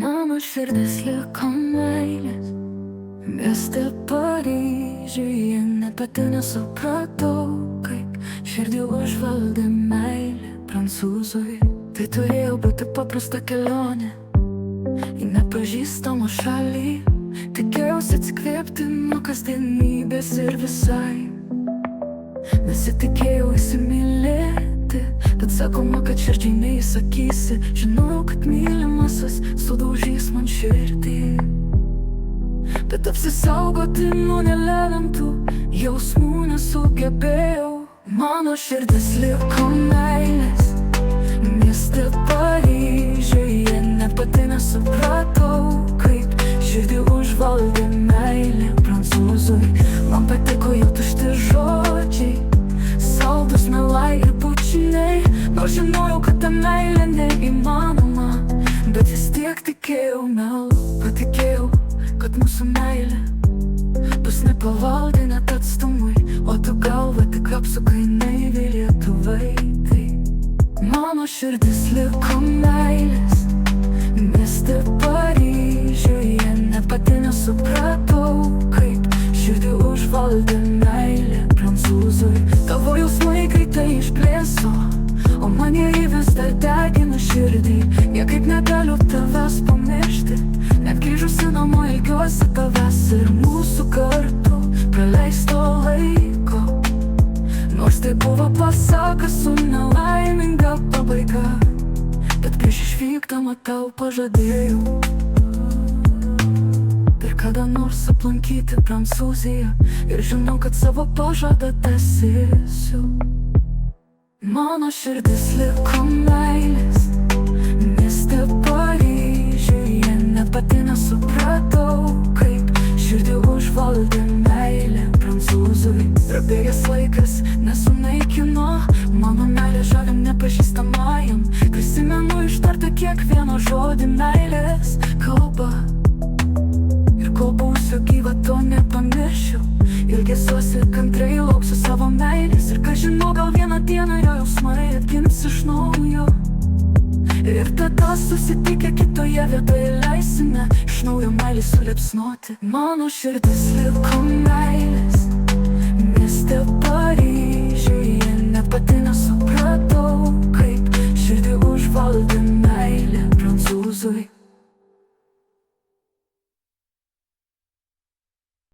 Mano širdis liko meilės. Mieste Paryžiuje net pati nesupratau, kaip širdį užvaldė meilė prancūzui. Tai turėjo būti paprasta kelionė į nepažįstamą šalį. Tikėjausi atsikvėpti nuo kasdienybės ir visai nesitikėjau įsimylėti, bet sakoma, kad širdžiai neįsakysi. Žinojau, kad mylimasis sudaužys man širdį, bet apsisaugoti nuo nelemtų jausmų nesugebėjau. Mano širdis liko meilės. Mieste Paryžiuje net pati nesupratau, kaip širdį užvaldė meilė prancūzui. Man patiko jo tušti žodžiai, saldus melai ir bučiniai. Nors žinojau, kad ta meilė neįmanoma, bet vis tiek tikėjau patikėjau, kad mūsų meilė bus nepavaldi net atstumui. O tu galva tik apsukai neįvilėtų vaikai. Mano širdis liko meilės. Mieste Paryžiuje net pati nesupratau, kaip širdį užvaldė meilė prancūzui. Tavo jausmai greitai išblėso, o man jie vis dar degina širdį. Niekaip negaliu tavęs pamiršti, net grįžusi namo ilgiuosi tavęs ir mūsų kartu praleisto laiko. Nors tai buvo pasaka su nelaiminga pabaiga, bet prieš išvykdama tau pažadėjau ir kada nors aplankyti Prancūziją. Ir žinau, kad savo pažadą tęsiu. Mano širdis liko meilės. Mieste Paryžiuje net pati nesupratau, kaip širdį užvaldė meilė prancūzui. Prabėgęs laikas nesunaikino mano meilė žaviam nepažįstamajam. Prisimenu ištartą kiekvieną žodį meilės kalba, ir kol būsiu gyva to nepamiršiu. Ilgesiuosi kantrai lauksiu savo meilės, ir ką žinau, gal vieną dieną jo jausmai atgims iš naujo. Ir tada susitikę kitoje vietoje leisime iš naujo meilį suliepsnoti. Mano širdis liko meilės.